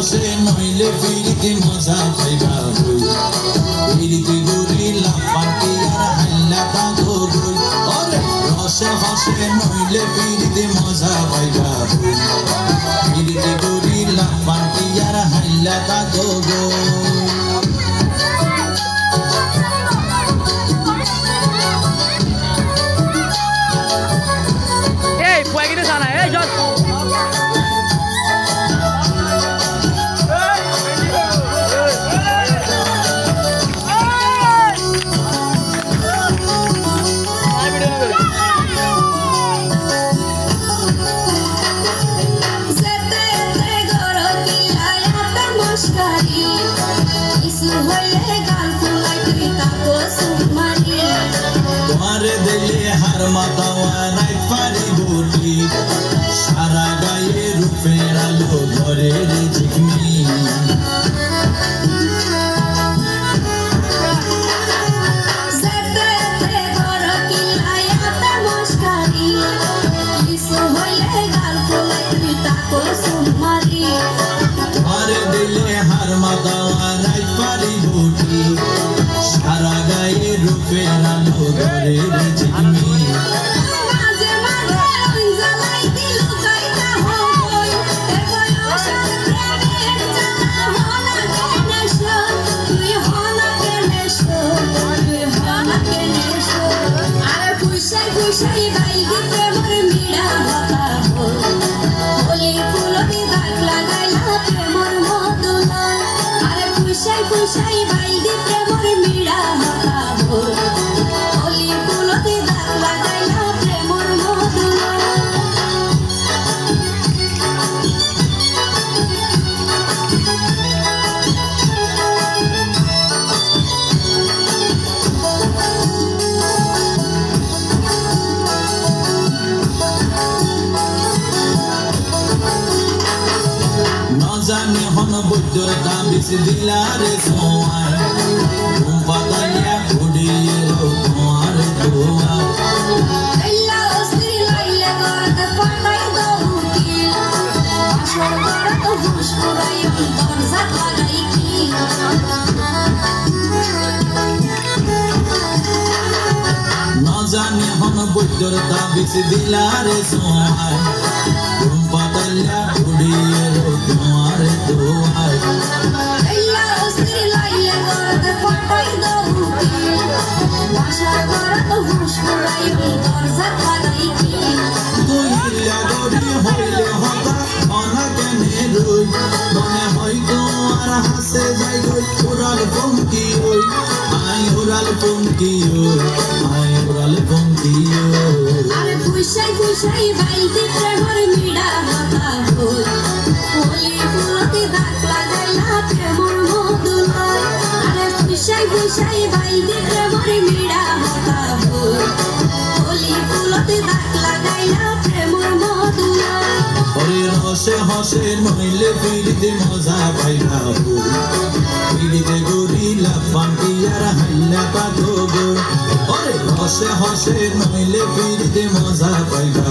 হসে নইলে ফিরিতে মজা পাইবা হই ফিরিতে গুরি লাপাটি আর হাইলা কাগো গই ওরে রসে হসে নইলে ফিরিতে মজা পাইবা হই ফিরিতে গুরি লাপাটি আর হাইলা কাগো গই এই পুয়াগিতে জানা এই জল তোমারে দিলে হার মাতাওয়া নাই পারি বুটি সারা গায়ে রূপের আলো ঘরের ঝিকমি তোমারে দিলে হার মাতাওয়া নাই পারি বুটি সারা গায়ে রূপের আলো ঘরের ঝিকমি জানি হন বৈদ্যর তাবিজ দিলারে সোয়ার ঘুম পাতালিয়া ঘুরিয়ে তোমার দোয়ার না জানি হন বৈদ্যর তাবিজ দিলারে সোয়ার ঘুম পাতালিয়া ঘুরিয়ে তোমার দোয়ার হইলে হতা অনাকেনে রই মনে হয় তোমার হাসে যাই গই উড়াল পঙ্কি ওই আই উড়াল পঙ্কি ওই আই উড়াল পঙ্কি ওই আরে খুশাই খুশাই বাইতে প্রেমর মিড়া হতা হই ওলি ফুলতে দাগ লাগাইলা প্রেমর মধুলয় আরে খুশাই খুশাই বাইতে প্রেমর মিড়া হতা হই ওলি ফুলতে দাগ লাগাইলা প্রেমর মধুলয় ওরে রসে হসে নইলে ফিরিতে মজা পাইবা হই ফিরিতে গুরি লাপাটি আর হাইলা কাগো গো ওরে রসে হসে নইলে ফিরিতে মজা পাইবা